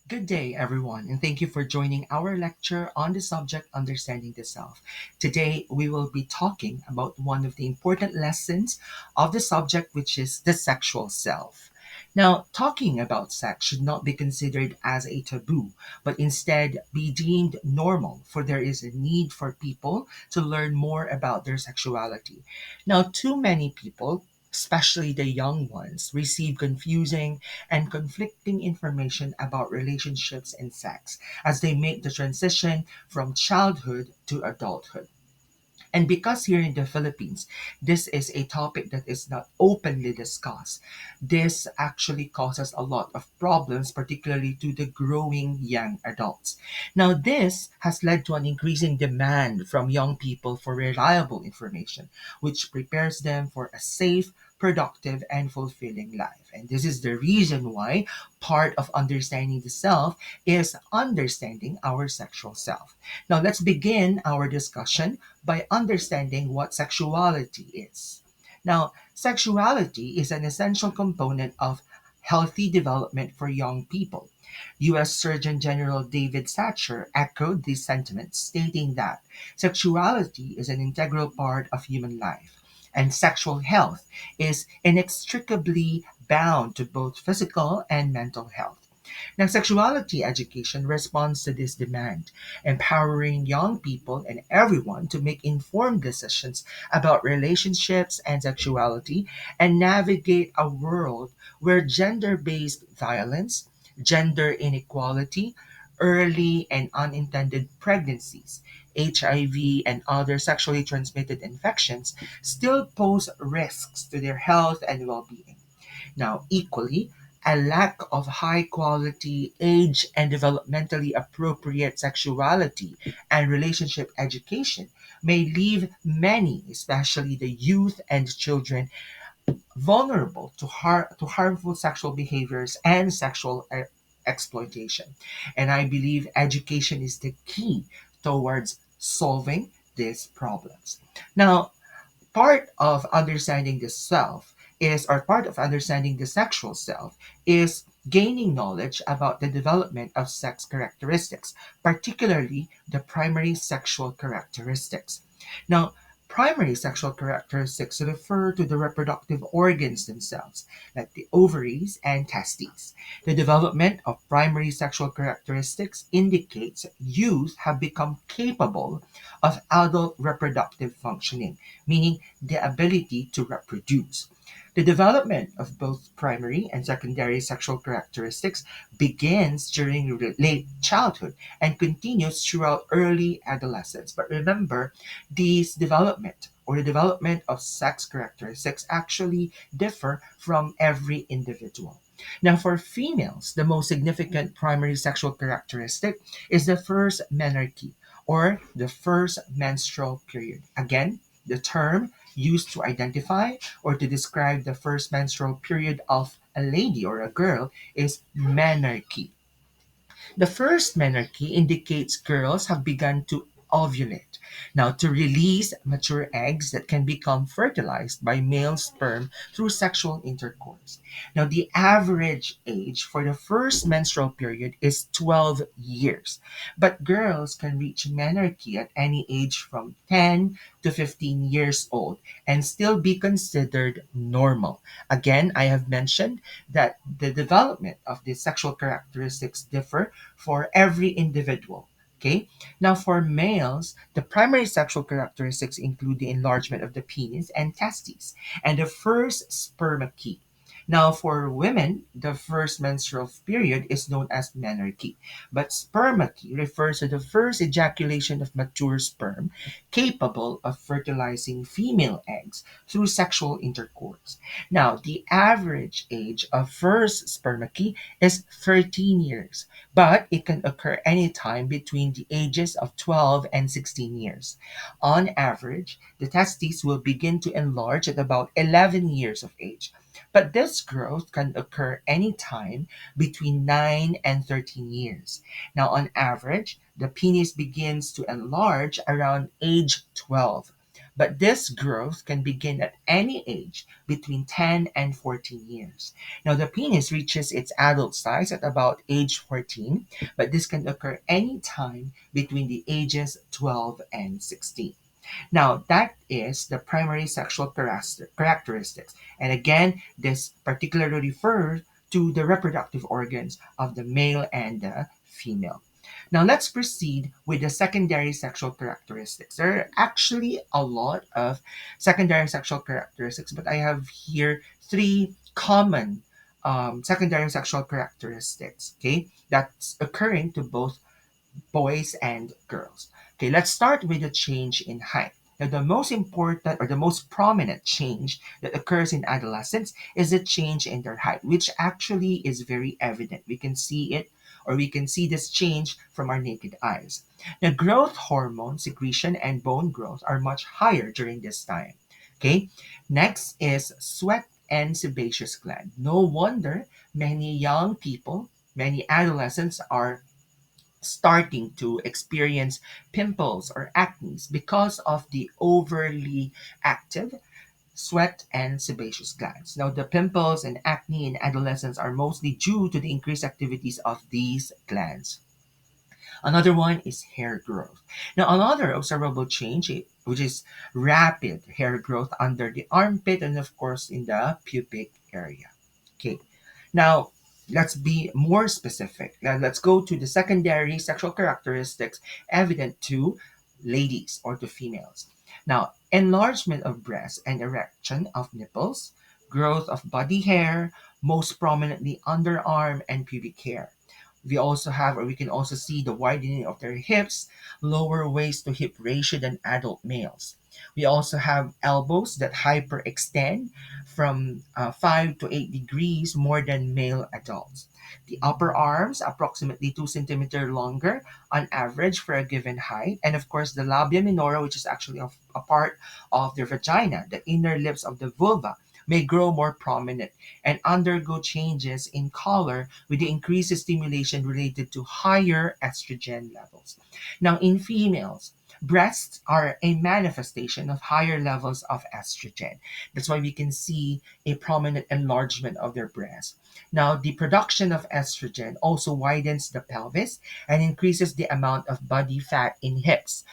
Good day, everyone, and thank you for joining our lecture on the subject Understanding the Self. Today, we will be talking about one of the important lessons of the subject, which is the sexual self. Now, talking about sex should not be considered as a taboo, but instead be deemed normal, for there is a need for people to learn more about their sexuality. Now, too many people, especially the young ones, receive confusing and conflicting information about relationships and sex as they make the transition from childhood to adulthood. And because here in the Philippines, this is a topic that is not openly discussed, this actually causes a lot of problems, particularly to the growing young adults. Now, this has led to an increasing demand from young people for reliable information, which prepares them for a safe, productive, and fulfilling life. And this is the reason why part of understanding the self is understanding our sexual self. Now, let's begin our discussion by understanding what sexuality is. Now, sexuality is an essential component of healthy development for young people. U.S. Surgeon General David Satcher echoed these sentiments, stating that sexuality is an integral part of human life, and sexual health is inextricably bound to both physical and mental health. Now, sexuality education responds to this demand, empowering young people and everyone to make informed decisions about relationships and sexuality and navigate a world where gender based violence, gender inequality, early and unintended pregnancies, HIV, and other sexually transmitted infections still pose risks to their health and well being. Now, equally, a lack of high quality, age, and developmentally appropriate sexuality and relationship education may leave many, especially the youth and children, vulnerable to harmful sexual behaviors and sexual exploitation. And I believe education is the key towards solving these problems. Now, part of understanding the self is, or part of understanding the sexual self is gaining knowledge about the development of sex characteristics, particularly the primary sexual characteristics. Now, primary sexual characteristics refer to the reproductive organs themselves, like the ovaries and testes. The development of primary sexual characteristics indicates youth have become capable of adult reproductive functioning, meaning the ability to reproduce. The development of both primary and secondary sexual characteristics begins during late childhood and continues throughout early adolescence. But remember, these development or the development of sex characteristics actually differ from every individual. Now, for females, the most significant primary sexual characteristic is the first menarche, or the first menstrual period. Again, the term used to identify or to describe the first menstrual period of a lady or a girl is menarche. The first menarche indicates girls have begun to ovulate. Now, to release mature eggs that can become fertilized by male sperm through sexual intercourse. Now, the average age for the first menstrual period is 12 years, but girls can reach menarche at any age from 10 to 15 years old and still be considered normal. Again, I have mentioned that the development of the sexual characteristics differ for every individual. Okay. Now, for males, the primary sexual characteristics include the enlargement of the penis and testes, and the first spermachy. Now, for women, the first menstrual period is known as menarche, but spermachy refers to the first ejaculation of mature sperm capable of fertilizing female eggs through sexual intercourse. Now, the average age of first spermachy is 13 years, but it can occur anytime between the ages of 12 and 16 years. On average, the testes will begin to enlarge at about 11 years of age. But this growth can occur anytime between 9 and 13 years. Now, on average, the penis begins to enlarge around age 12. But this growth can begin at any age between 10 and 14 years. Now, the penis reaches its adult size at about age 14, but this can occur any time between the ages 12 and 16. Now, that is the primary sexual characteristics. And again, this particularly refers to the reproductive organs of the male and the female. Now, let's proceed with the secondary sexual characteristics. There are actually a lot of secondary sexual characteristics, but I have here three common secondary sexual characteristics, okay, that's occurring to both boys and girls. Okay, let's start with the change in height. Now, the most important or the most prominent change that occurs in adolescence is the change in their height, which actually is very evident. We can see it or we can see this change from our naked eyes. Now, growth hormone secretion and bone growth are much higher during this time. Okay, next is sweat and sebaceous gland. No wonder many young people, many adolescents are starting to experience pimples or acne because of the overly active sweat and sebaceous glands. Now, the pimples and acne in adolescents are mostly due to the increased activities of these glands. Another one is hair growth. Now, another observable change, which is rapid hair growth under the armpit and, of course, in the pubic area. Okay. Now, let's be more specific. Now, let's go to the secondary sexual characteristics evident to ladies or to females. Now, enlargement of breasts and erection of nipples, growth of body hair, most prominently underarm and pubic hair. We also have, or we can also see the widening of their hips, lower waist to hip ratio than adult males. We also have elbows that hyperextend from 5 to 8 degrees more than male adults. The upper arms approximately 2 centimeter longer on average for a given height. And of course, the labia minora, which is actually a part of their vagina, the inner lips of the vulva, may grow more prominent and undergo changes in color with the increased stimulation related to higher estrogen levels. Now, in females, breasts are a manifestation of higher levels of estrogen. That's why we can see a prominent enlargement of their breasts. Now, the production of estrogen also widens the pelvis and increases the amount of body fat in hips,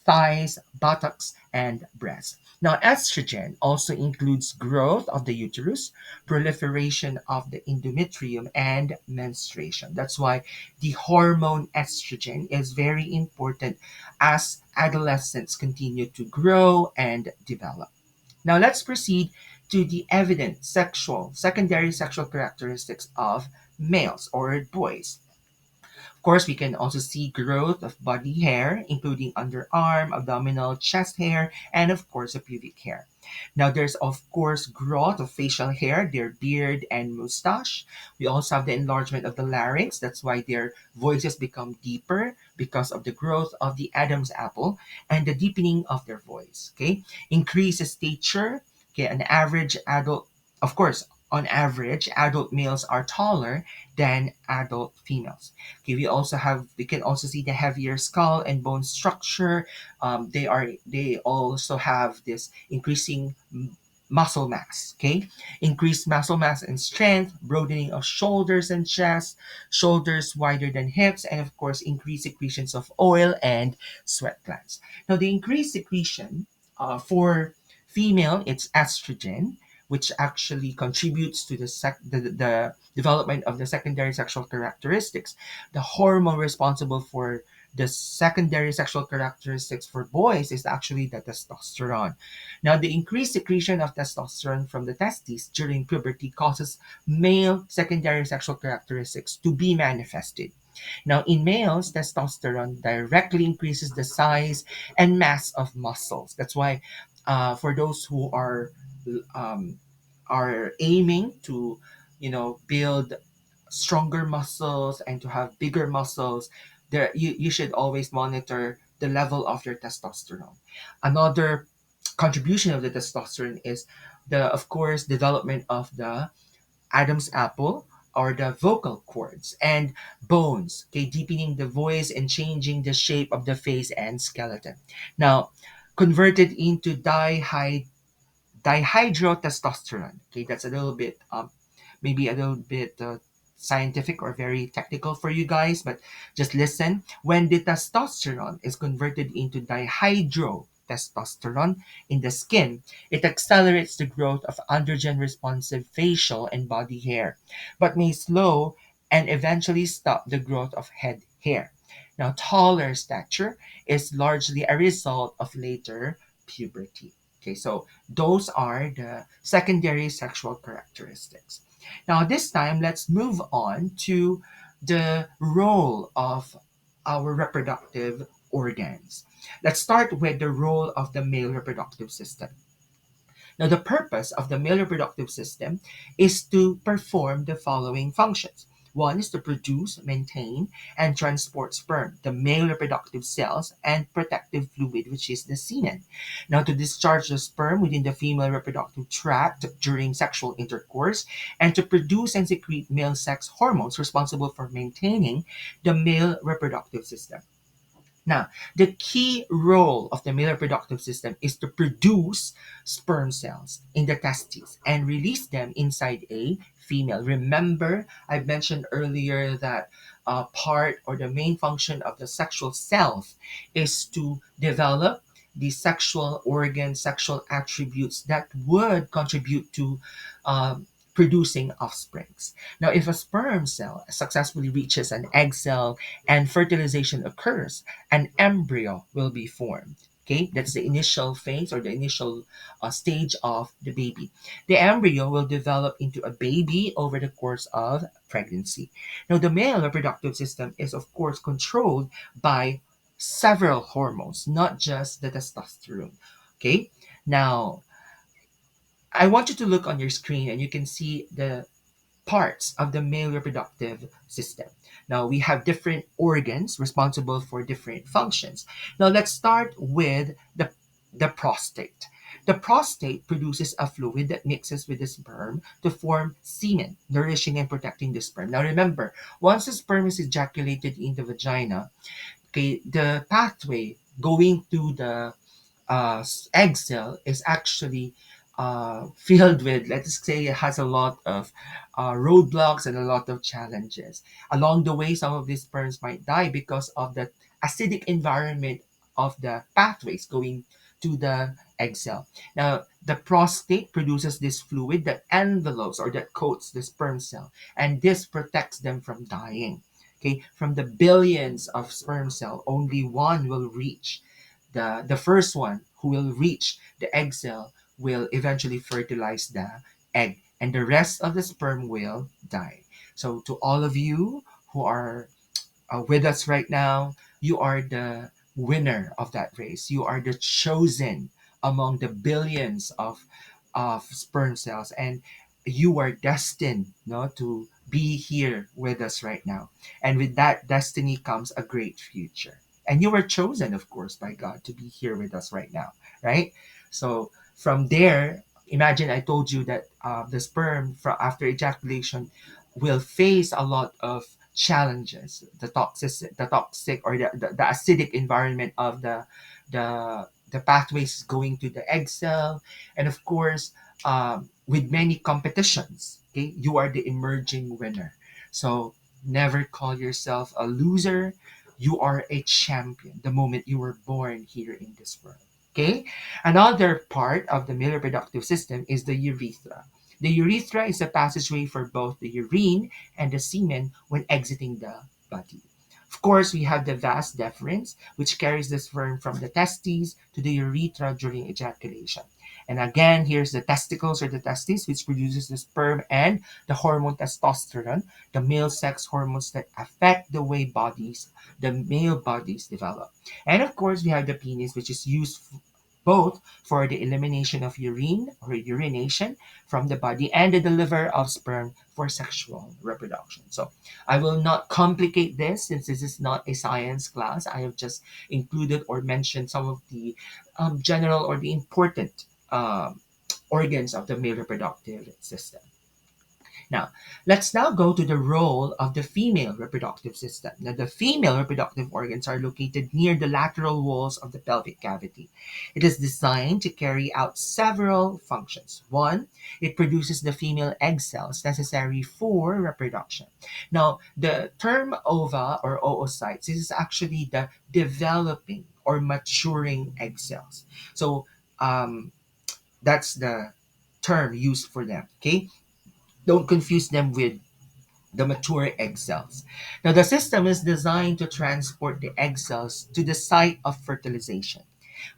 thighs, buttocks, and breasts. Now, estrogen also includes growth of the uterus, proliferation of the endometrium, and menstruation. That's why the hormone estrogen is very important as adolescents continue to grow and develop. Now, let's proceed to the evident secondary sexual characteristics of males or boys. Of course, we can also see growth of body hair, including underarm, abdominal, chest hair, and of course, a pubic hair. Now, there's of course growth of facial hair, their beard and mustache. We also have the enlargement of the larynx. That's why their voices become deeper because of the growth of the Adam's apple and the deepening of their voice. Okay, increases stature. Okay, an average adult, of course, on average, adult males are taller than adult females. Okay, we can also see the heavier skull and bone structure. They also have this increasing muscle mass. Okay, increased muscle mass and strength, broadening of shoulders and chest, shoulders wider than hips, and of course increased secretions of oil and sweat glands. Now, the increased secretion for female, it's estrogen, which actually contributes to the development of the secondary sexual characteristics. The hormone responsible for the secondary sexual characteristics for boys is actually the testosterone. Now, the increased secretion of testosterone from the testes during puberty causes male secondary sexual characteristics to be manifested. Now, in males, testosterone directly increases the size and mass of muscles. That's why, for those who um, are aiming to, build stronger muscles and to have bigger muscles, you should always monitor the level of your testosterone. Another contribution of the testosterone is the, of course, development of the Adam's apple or the vocal cords and bones, okay, deepening the voice and changing the shape of the face and skeleton. Now, converted into dihydrotestosterone. Okay, that's a little bit maybe a little bit scientific or very technical for you guys, but just listen. When the testosterone is converted into dihydrotestosterone in the skin, it accelerates the growth of androgen responsive facial and body hair, but may slow and eventually stop the growth of head hair. Now, taller stature is largely a result of later puberty. Okay, so those are the secondary sexual characteristics. Now, this time, let's move on to the role of our reproductive organs. Let's start with the role of the male reproductive system. Now, the purpose of the male reproductive system is to perform the following functions. One is to produce, maintain, and transport sperm, the male reproductive cells, and protective fluid, which is the semen. Now, to discharge the sperm within the female reproductive tract during sexual intercourse, and to produce and secrete male sex hormones responsible for maintaining the male reproductive system. Now, the key role of the male reproductive system is to produce sperm cells in the testes and release them inside a female. Remember, I mentioned earlier that part or the main function of the sexual self is to develop the sexual organ, sexual attributes that would contribute to producing offsprings. Now, if a sperm cell successfully reaches an egg cell and fertilization occurs, an embryo will be formed. Okay, that's the initial phase or the initial stage of the baby. The embryo will develop into a baby over the course of pregnancy. Now, the male reproductive system is, of course, controlled by several hormones, not just the testosterone. Okay, now I want you to look on your screen and you can see the parts of the male reproductive system. Now, we have different organs responsible for different functions. Now, let's start with the prostate. The prostate produces a fluid that mixes with the sperm to form semen, nourishing and protecting the sperm. Now, remember, once the sperm is ejaculated in the vagina, okay, the pathway going to the egg cell is actually filled with, let's say, it has a lot of roadblocks and a lot of challenges. Along the way, some of these sperms might die because of the acidic environment of the pathways going to the egg cell. Now, the prostate produces this fluid that envelopes or that coats the sperm cell, and this protects them from dying. Okay, from the billions of sperm cell, only one will reach the first one who will reach the egg cell will eventually fertilize the egg, and the rest of the sperm will die. So to all of you who are with us right now, you are the winner of that race. You are the chosen among the billions of sperm cells, and you are destined, no, to be here with us right now. And with that destiny comes a great future. And you were chosen, of course, by God to be here with us right now, right? So from there, imagine I told you that the sperm after ejaculation will face a lot of challenges, the toxic or the acidic environment of the pathways going to the egg cell, and of course with many competitions. Okay, you are the emerging winner, so never call yourself a loser. You are a champion the moment you were born here in this world. Okay, another part of the male reproductive system is the urethra. The urethra is a passageway for both the urine and the semen when exiting the body. Of course, we have the vas deferens, which carries the sperm from the testes to the urethra during ejaculation. And again, here's the testicles or the testes, which produces the sperm and the hormone testosterone, the male sex hormones that affect the way the male bodies develop. And of course, we have the penis, which is used both for the elimination of urine or urination from the body and the deliver of sperm for sexual reproduction. So I will not complicate this since this is not a science class. I have just included or mentioned some of the general or the important organs of the male reproductive system. Now, let's now go to the role of the female reproductive system. Now, the female reproductive organs are located near the lateral walls of the pelvic cavity. It is designed to carry out several functions. One, it produces the female egg cells necessary for reproduction. Now, the term ova or oocytes, this is actually the developing or maturing egg cells. So, that's the term used for them. Okay, don't confuse them with the mature egg cells. Now, the system is designed to transport the egg cells to the site of fertilization.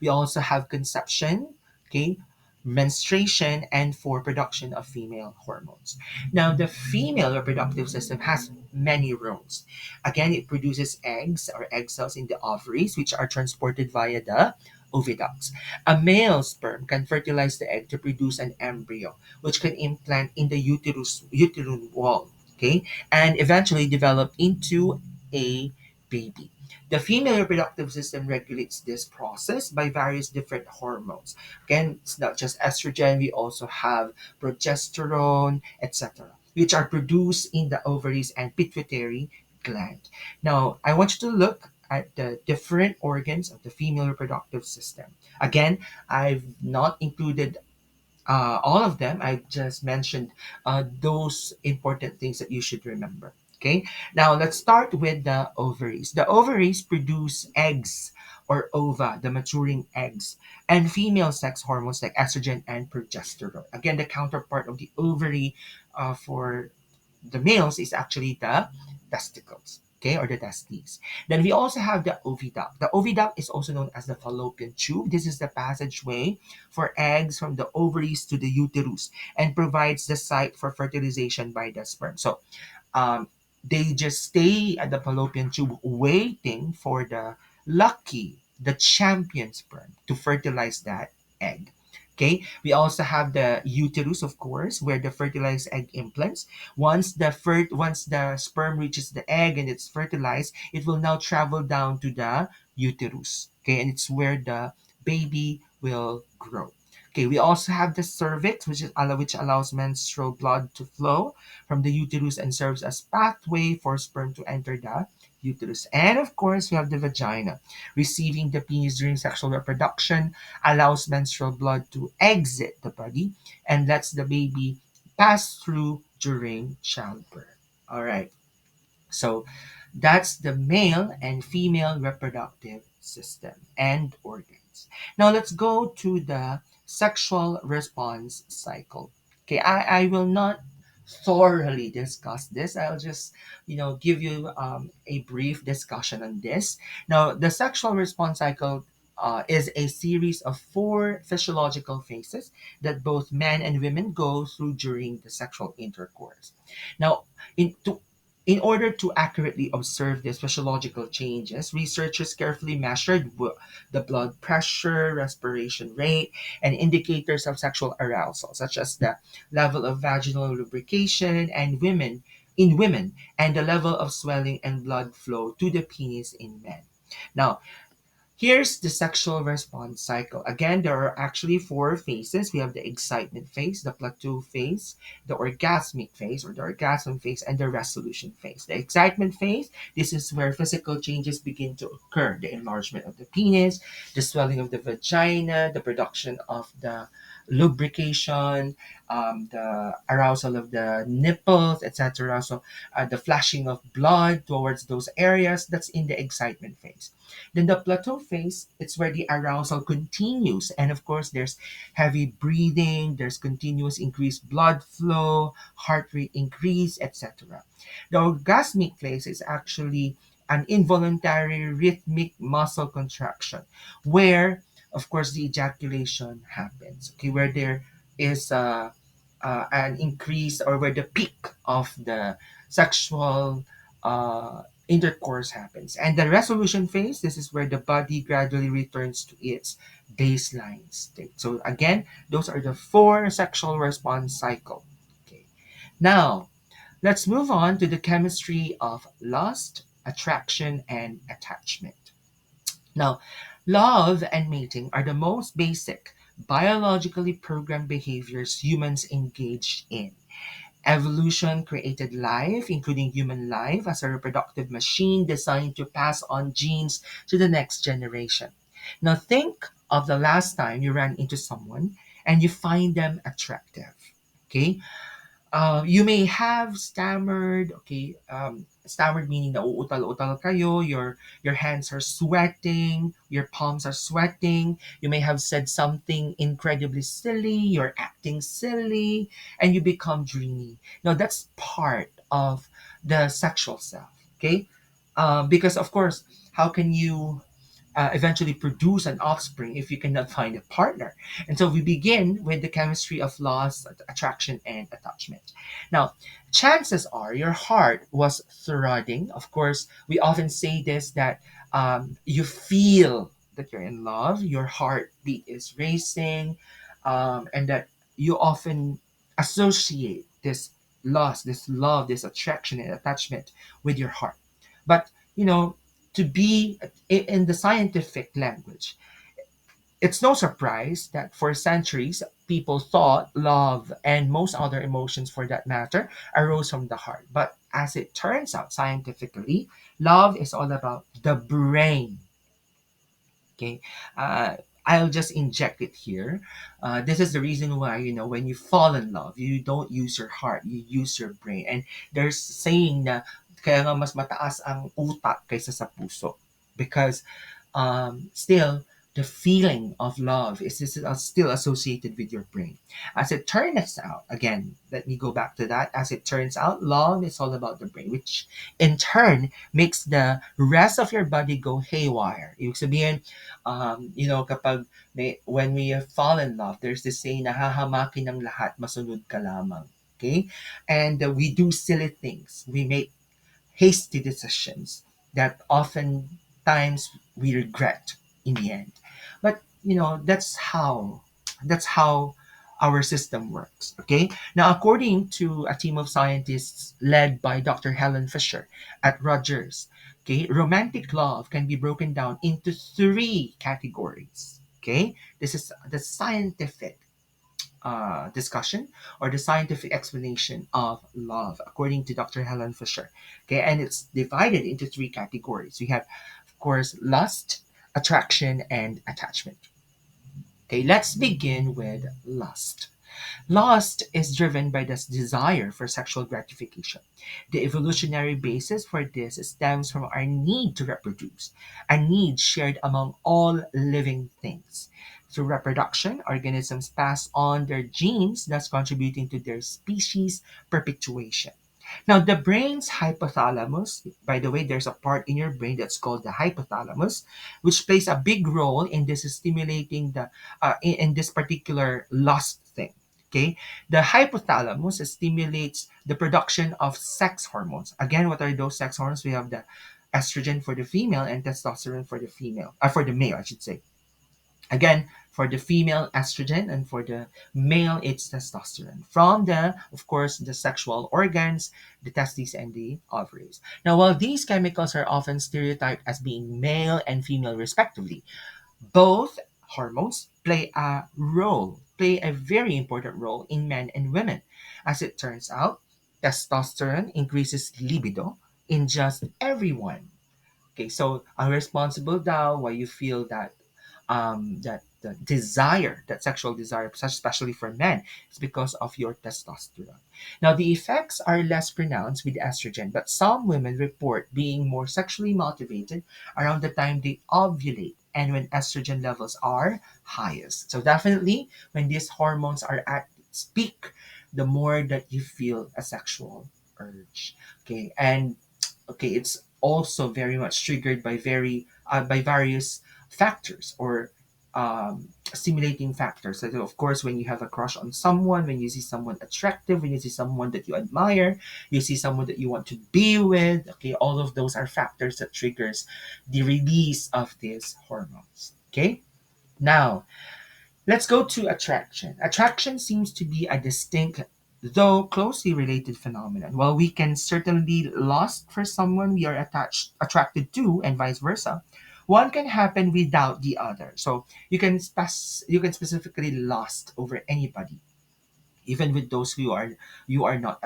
We also have conception, okay, menstruation, and for production of female hormones. Now, the female reproductive system has many roles. Again, it produces eggs or egg cells in the ovaries, which are transported via the oviducts. A male sperm can fertilize the egg to produce an embryo, which can implant in the uterine wall, okay, and eventually develop into a baby. The female reproductive system regulates this process by various different hormones. Again, it's not just estrogen, we also have progesterone, etc., which are produced in the ovaries and pituitary gland. Now, I want you to look at the different organs of the female reproductive system. Again, I've not included all of them. I just mentioned those important things that you should remember. Okay, now let's start with the ovaries. The ovaries produce eggs or ova, the maturing eggs, and female sex hormones like estrogen and progesterone. Again, the counterpart of the ovary for the males is actually the testicles, okay, or the testes. Then we also have the oviduct. The oviduct is also known as the fallopian tube. This is the passageway for eggs from the ovaries to the uterus and provides the site for fertilization by the sperm. So they just stay at the fallopian tube waiting for the lucky, the champion sperm to fertilize that egg. Okay, we also have the uterus, of course, where the fertilized egg implants. Once the sperm reaches the egg and it's fertilized, it will now travel down to the uterus. Okay, and it's where the baby will grow. Okay, we also have the cervix, which allows menstrual blood to flow from the uterus and serves as pathway for sperm to enter the uterus. And of course, we have the vagina. Receiving the penis during sexual reproduction allows menstrual blood to exit the body and lets the baby pass through during childbirth. All right. So that's the male and female reproductive system and organs. Now let's go to the sexual response cycle. Okay, I will not thoroughly discuss this. I'll just, give you a brief discussion on this. Now, the sexual response cycle is a series of four physiological phases that both men and women go through during the sexual intercourse. Now, in to in order to accurately observe these physiological changes, researchers carefully measured the blood pressure, respiration rate, and indicators of sexual arousal, such as the level of vaginal lubrication in women and the level of swelling and blood flow to the penis in men. Now, here's the sexual response cycle. Again, there are actually four phases. We have the excitement phase, the plateau phase, the orgasmic phase or the orgasm phase, and the resolution phase. The excitement phase, this is where physical changes begin to occur. The enlargement of the penis, the swelling of the vagina, the production of the lubrication, the arousal of the nipples, etc. So the flashing of blood towards those areas, that's in the excitement phase. Then the plateau phase, it's where the arousal continues. And of course, there's heavy breathing, there's continuous increased blood flow, heart rate increase, etc. The orgasmic phase is actually an involuntary rhythmic muscle contraction where, of course, the ejaculation happens. Okay, where there is an increase or where the peak of the sexual intercourse happens. And the resolution phase, this is where the body gradually returns to its baseline state. So again, those are the four sexual response cycle. Okay. Now, let's move on to the chemistry of lust, attraction, and attachment. Now, love and mating are the most basic biologically programmed behaviors humans engage in. Evolution created life, including human life, as a reproductive machine designed to pass on genes to the next generation. Now, think of the last time you ran into someone and you find them attractive. Okay, you may have stammered, okay, stammered meaning na uutal-utal kayo, your hands are sweating, your palms are sweating, you may have said something incredibly silly, you're acting silly, and you become dreamy. Now, that's part of the sexual self, okay? Because, of course, how can you eventually produce an offspring if you cannot find a partner? And so we begin with the chemistry of loss, attraction, and attachment. Now, chances are your heart was throbbing. Of course, we often say this that you feel that you're in love, your heartbeat is racing, and that you often associate this loss, this love, this attraction and attachment with your heart. But, you know, to be in the scientific language, it's no surprise that for centuries, people thought love and most other emotions for that matter arose from the heart. But as it turns out scientifically, love is all about the brain. Okay, uh, I'll just inject it here. This is the reason why, you know, when you fall in love, you don't use your heart, you use your brain. And there's saying na kaya nga mas mataas ang utak kaysa sa puso, because still the feeling of love is still associated with your brain. As it turns out, again, let me go back to that. As it turns out, love is all about the brain, which in turn makes the rest of your body go haywire. Ibig sabihin, you know, when we fall in love, there's this saying, nahahamakin ng lahat, masunod ka lamang. Okay? And we do silly things. We make hasty decisions that oftentimes we regret in the end. But you know, that's how our system works. Okay. Now, according to a team of scientists led by Dr. Helen Fisher at Rogers, okay, romantic love can be broken down into three categories. Okay, this is the scientific discussion or the scientific explanation of love, according to Dr. Helen Fisher. Okay, and it's divided into three categories. We have, of course, lust, attraction, and attachment. Okay, let's begin with lust. Lust is driven by this desire for sexual gratification. The evolutionary basis for this stems from our need to reproduce, a need shared among all living things. Through reproduction, organisms pass on their genes, thus contributing to their species perpetuation. Now, the brain's hypothalamus, by the way, there's a part in your brain that's called the hypothalamus, which plays a big role in this stimulating in this particular lust thing. Okay, the hypothalamus stimulates the production of sex hormones. Again, what are those sex hormones? We have the estrogen for the female and testosterone for the for the male, I should say. Again, for the female, estrogen, and for the male, it's testosterone. From the, of course, the sexual organs, the testes, and the ovaries. Now, while these chemicals are often stereotyped as being male and female respectively, both hormones play a very important role in men and women. As it turns out, testosterone increases libido in just everyone. Okay, so ang responsible daw why you feel that the desire, that sexual desire, especially for men, is because of your testosterone. Now, the effects are less pronounced with estrogen, but some women report being more sexually motivated around the time they ovulate and when estrogen levels are highest. So, definitely, when these hormones are at its peak, the more that you feel a sexual urge. Okay, and okay, it's also very much triggered by various factors or stimulating factors. So of course, when you have a crush on someone, when you see someone attractive, when you see someone that you admire, you see someone that you want to be with, okay, all of those are factors that triggers the release of these hormones. Okay, now let's go to attraction. Attraction seems to be a distinct, though closely related phenomenon. While we can certainly lust for someone we are attracted to, and vice versa, one can happen without the other. So you can specifically lust over anybody. even with those who you are not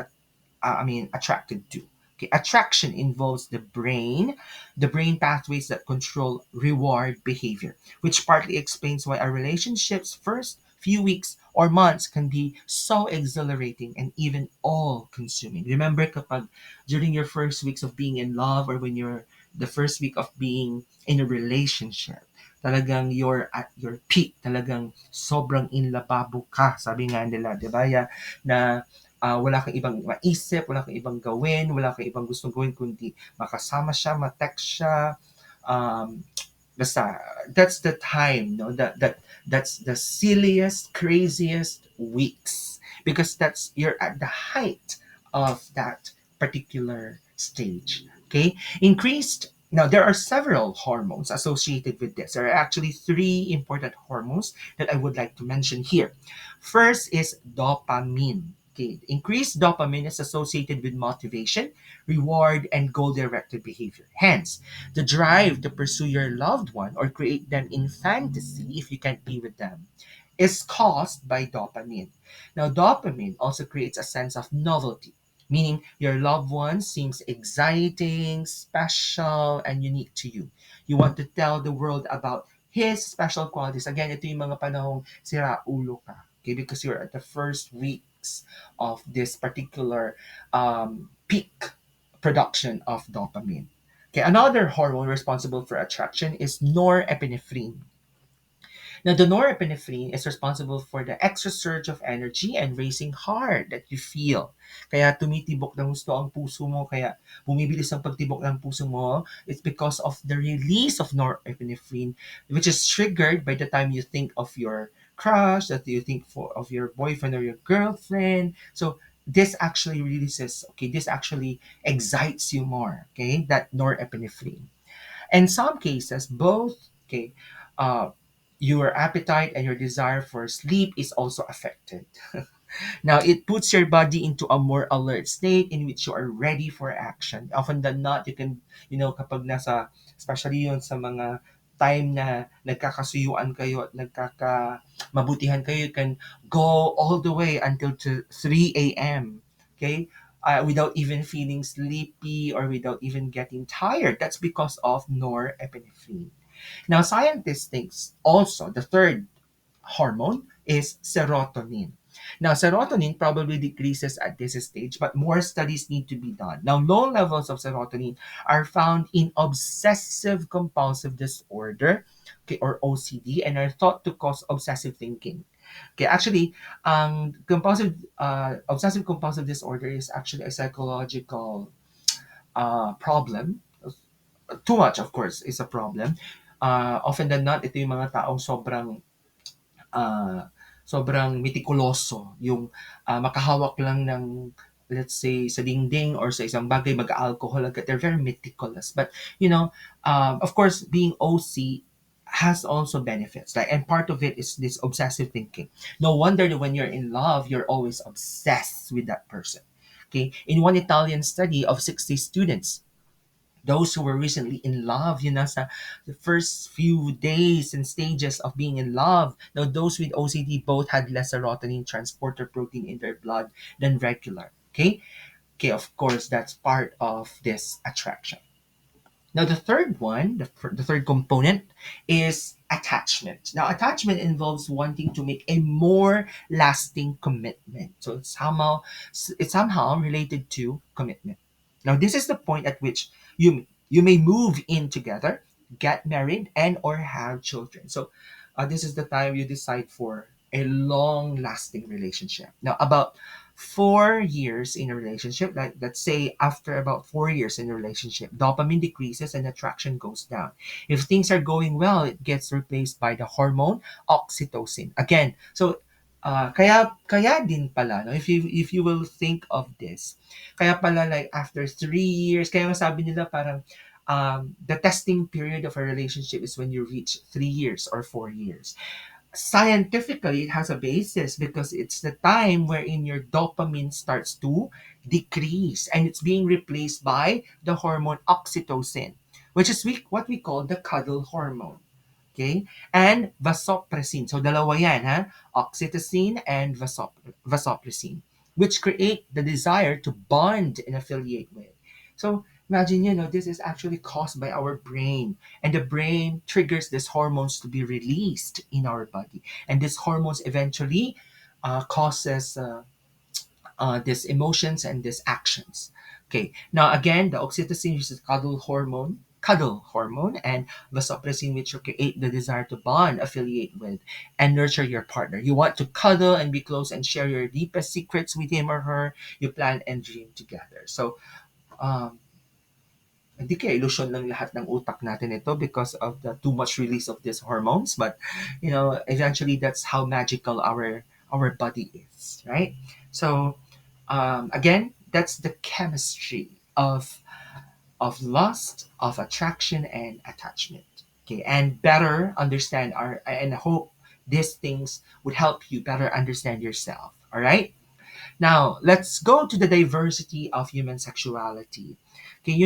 attracted to. Okay, attraction involves the brain pathways that control reward behavior, which partly explains why our relationships first few weeks or months can be so exhilarating and even all consuming. Remember kapag during your first weeks of being in love, or when you're the first week of being in a relationship, talagang you're at your peak, talagang sobrang inlababo ka, sabi nga nila, di ba? Na wala kang ibang maisip, wala kang ibang gawin, wala kang ibang gustong gawin kundi makasama siya, ma-text siya. Um, basta, that's the time, no? That's the silliest, craziest weeks, because that's you're at the height of that particular stage. Okay, increased. Now there are several hormones associated with this. There are actually three important hormones that I would like to mention here. First is dopamine. Okay, increased dopamine is associated with motivation, reward, and goal-directed behavior. Hence, the drive to pursue your loved one or create them in fantasy if you can't be with them is caused by dopamine. Now, dopamine also creates a sense of novelty, meaning your loved one seems exciting, special, and unique to you. You want to tell the world about his special qualities. Again, ito yung mga panahong sira ulo ka. Okay, because you're at the first weeks of this particular peak production of dopamine. Okay, another hormone responsible for attraction is norepinephrine. Now, the norepinephrine is responsible for the extra surge of energy and racing heart that you feel. Kaya tumitibok ng gusto ang puso mo, kaya bumibilis ang pagtibok ng puso mo. It's because of the release of norepinephrine, which is triggered by the time you think of your crush, that you think of your boyfriend or your girlfriend. So, this actually releases, okay, this actually excites you more, okay, that norepinephrine. In some cases, both, okay, uh, your appetite and your desire for sleep is also affected. Now, it puts your body into a more alert state in which you are ready for action. Often than not, you can, kapag nasa, especially yun sa mga time na nagkakasuyuan kayo at nagkakamabutihan kayo, you can go all the way until to 3 a.m. Okay? Without even feeling sleepy or without even getting tired. That's because of norepinephrine. Now, scientists think also the third hormone is serotonin. Now, serotonin probably decreases at this stage, but more studies need to be done. Now, low levels of serotonin are found in obsessive compulsive disorder, okay, or OCD, and are thought to cause obsessive thinking. Okay, actually, obsessive compulsive disorder is actually a psychological problem. Too much, of course, is a problem. Often than not, ito yung mga taong ah, sobrang mitikuloso, yung makahawak lang ng, let's say, sa dingding or sa isang bagay, mag-alcohol agad. They're very meticulous. But, of course, being OC has also benefits. Like, and part of it is this obsessive thinking. No wonder that when you're in love, you're always obsessed with that person. Okay? In one Italian study of 60 students, those who were recently in love, nasa the first few days and stages of being in love. Now, those with OCD both had less serotonin transporter protein in their blood than regular. Okay? Okay, of course, that's part of this attraction. Now, the third one, the third component is attachment. Now, attachment involves wanting to make a more lasting commitment. So it's somehow related to commitment. Now, this is the point at which you may move in together, get married, and or have children. So, this is the time you decide for a long-lasting relationship. Now, about 4 years in a relationship, like let's say after about 4 years in a relationship, dopamine decreases and attraction goes down. If things are going well, it gets replaced by the hormone oxytocin. Again, so kaya din pala, no, if you will think of this, kaya pala like after 3 years, kaya sabi nila parang the testing period of a relationship is when you reach 3 years or 4 years. Scientifically, it has a basis because it's the time wherein your dopamine starts to decrease and it's being replaced by the hormone oxytocin, which is what we call the cuddle hormone. Okay? And vasopressin. So dalawa yan, ha? Oxytocin and vasopressin, which create the desire to bond and affiliate with. So imagine, this is actually caused by our brain. And the brain triggers these hormones to be released in our body. And these hormones eventually causes these emotions and these actions. Okay, now again, the oxytocin, which is cuddle hormone, and vasopressin, which will create the desire to bond, affiliate with, and nurture your partner. You want to cuddle and be close and share your deepest secrets with him or her. You plan and dream together. So, um, hindi kaya illusion lang lahat ng utak natin ito because of the too much release of these hormones. But, eventually that's how magical our body is, right? So, again, that's the chemistry of lust, of attraction, and attachment. Okay, and better understand our and hope these things would help you better understand yourself. All right. Now let's go to the diversity of human sexuality. Okay,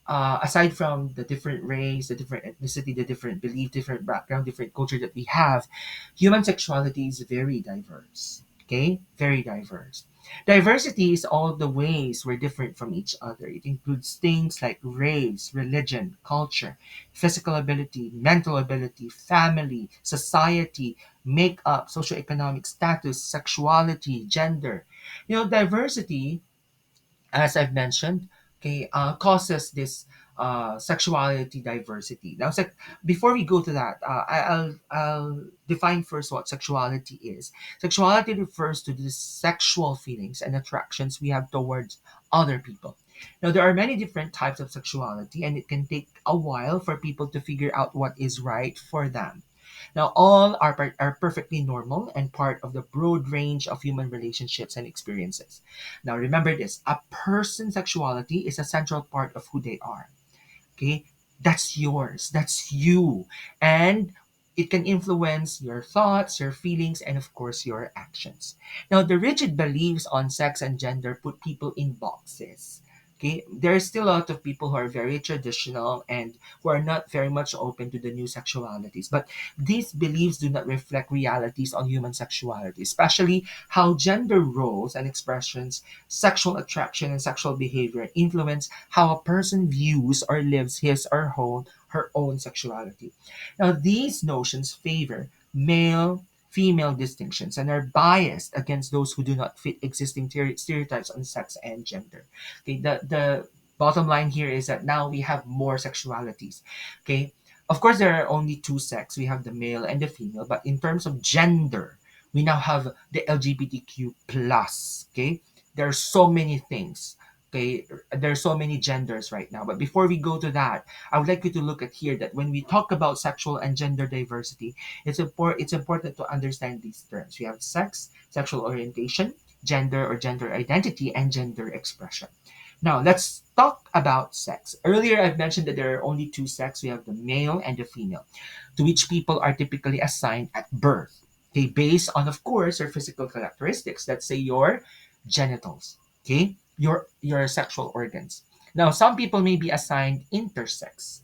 aside from the different race, the different ethnicity, the different belief, different background, different culture that we have, human sexuality is very diverse. Okay? Very diverse. Diversity is all the ways we're different from each other. It includes things like race, religion, culture, physical ability, mental ability, family, society, makeup, socioeconomic status, sexuality, gender. Diversity, as I've mentioned, okay, causes this sexuality diversity. Now, before we go to that, I'll define first what sexuality is. Sexuality refers to the sexual feelings and attractions we have towards other people. Now, there are many different types of sexuality, and it can take a while for people to figure out what is right for them. Now, all are perfectly normal and part of the broad range of human relationships and experiences. Now, remember this, a person's sexuality is a central part of who they are. Okay? That's yours. That's you. And it can influence your thoughts, your feelings, and of course, your actions. Now, the rigid beliefs on sex and gender put people in boxes. Okay, there are still a lot of people who are very traditional and who are not very much open to the new sexualities. But these beliefs do not reflect realities on human sexuality, especially how gender roles and expressions, sexual attraction, and sexual behavior influence how a person views or lives his or her own sexuality. Now, these notions favor male female distinctions and are biased against those who do not fit existing stereotypes on sex and gender. Okay, the bottom line here is that now we have more sexualities. Okay, of course there are only two sex. We have the male and the female, but in terms of gender, we now have the LGBTQ plus. Okay, there are so many things. Okay, there are so many genders right now. But before we go to that, I would like you to look at here that when we talk about sexual and gender diversity, it's important to understand these terms. We have sex, sexual orientation, gender or gender identity, and gender expression. Now, let's talk about sex. Earlier, I've mentioned that there are only two sex. We have the male and the female, to which people are typically assigned at birth. Okay, based on, of course, your physical characteristics. Let's say your genitals. Okay, your sexual organs. Now, some people may be assigned intersex,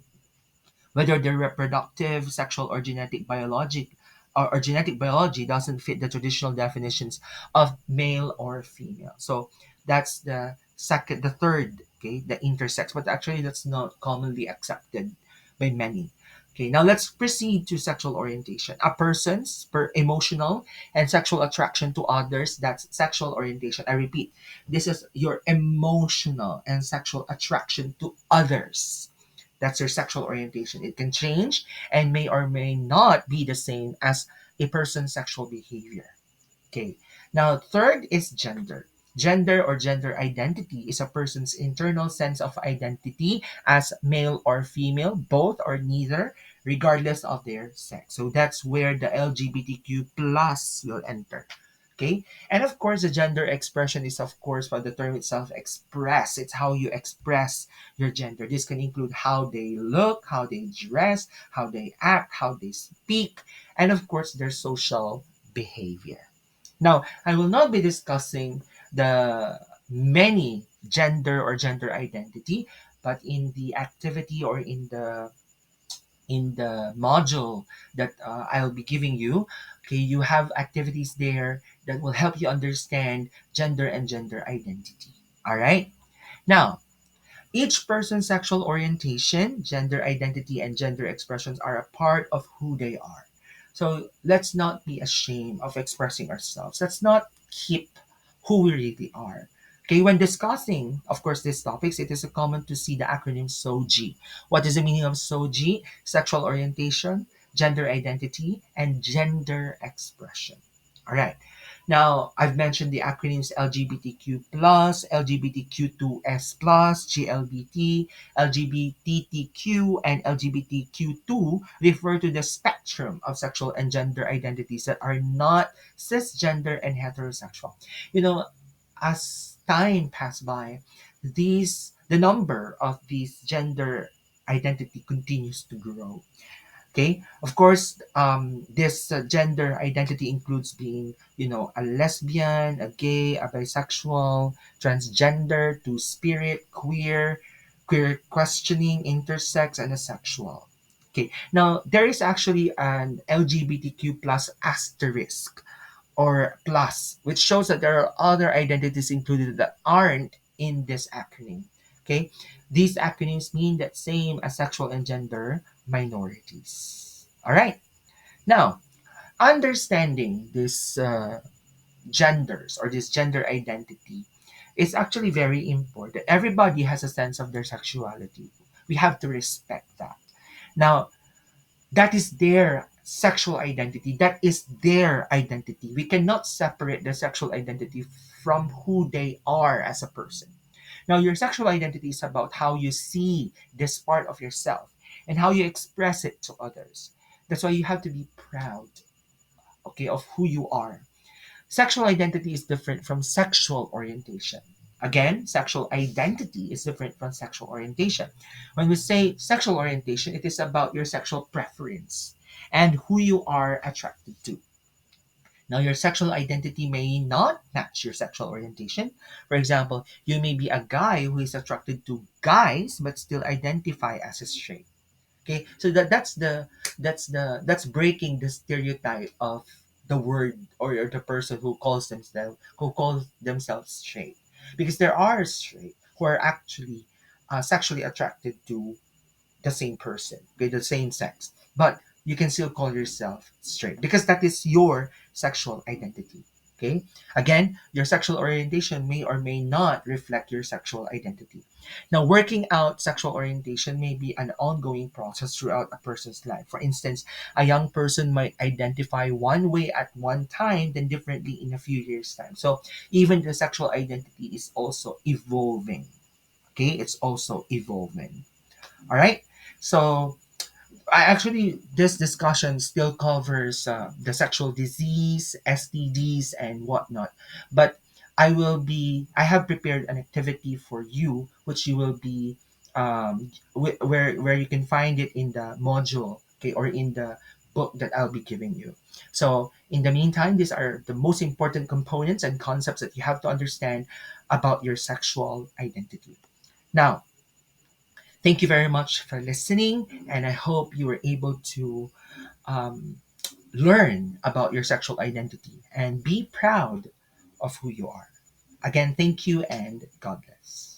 whether their reproductive, sexual, or genetic biology doesn't fit the traditional definitions of male or female. So that's the third, okay, the intersex, but actually that's not commonly accepted by many. Okay, now let's proceed to sexual orientation. A person's emotional and sexual attraction to others, that's sexual orientation. I repeat, this is your emotional and sexual attraction to others. That's your sexual orientation. It can change and may or may not be the same as a person's sexual behavior. Okay. Now, third is gender. Gender or gender identity is a person's internal sense of identity as male or female, both or neither, regardless of their sex. So that's where the LGBTQ plus will enter. Okay. And of course, the gender expression is, of course, what the term itself express. It's how you express your gender. This can include how they look, how they dress, how they act, how they speak, and of course, their social behavior. Now, I will not be discussing the many gender or gender identity, but in the activity or in the in the module that I'll be giving you. Okay, you have activities there that will help you understand gender and gender identity. All right. Now, each person's sexual orientation, gender identity, and gender expressions are a part of who they are. So let's not be ashamed of expressing ourselves. Let's not keep who we really are. Okay, when discussing, of course, these topics, it is common to see the acronym SOGI. What is the meaning of SOGI? Sexual orientation, gender identity, and gender expression. All right. Now, I've mentioned the acronyms LGBTQ+, LGBTQ2S+, GLBT, LGBTQ, and LGBTQ2 refer to the spectrum of sexual and gender identities that are not cisgender and heterosexual. You know, as time passed by, the number of these gender identity continues to grow. Okay, of course, this gender identity includes being, a lesbian, a gay, a bisexual, transgender, two-spirit, queer questioning, intersex, and asexual. Okay, now there is actually an LGBTQ plus asterisk or plus, which shows that there are other identities included that aren't in this acronym. Okay, these acronyms mean that same as sexual and gender minorities. All right, now understanding this genders or this gender identity is actually very important. Everybody has a sense of their sexuality. We have to respect that. Now, that is their sexual identity. That is their identity. We cannot separate their sexual identity from who they are as a person. Now, your sexual identity is about how you see this part of yourself and how you express it to others. That's why you have to be proud, okay, of who you are. Sexual identity is different from sexual orientation. Again, sexual identity is different from sexual orientation. When we say sexual orientation, it is about your sexual preference and who you are attracted to. Now, your sexual identity may not match your sexual orientation. For example, you may be a guy who is attracted to guys but still identify as a straight. Okay, so that's breaking the stereotype of the word or the person who calls themselves straight, because there are straight who are actually sexually attracted to the same person, okay, the same sex, but you can still call yourself straight because that is your sexual identity. Okay, again, your sexual orientation may or may not reflect your sexual identity. Now, working out sexual orientation may be an ongoing process throughout a person's life. For instance, a young person might identify one way at one time, then differently in a few years' time. So even the sexual identity is also evolving. Okay, it's also evolving. All right. So I actually this discussion still covers the sexual disease, STDs, and whatnot. But I have prepared an activity for you, which you will be where you can find it in the module, okay, or in the book that I'll be giving you. So in the meantime, these are the most important components and concepts that you have to understand about your sexual identity. Now, thank you very much for listening, and I hope you were able to um, learn about your sexual identity and be proud of who you are. Again, thank you and God bless.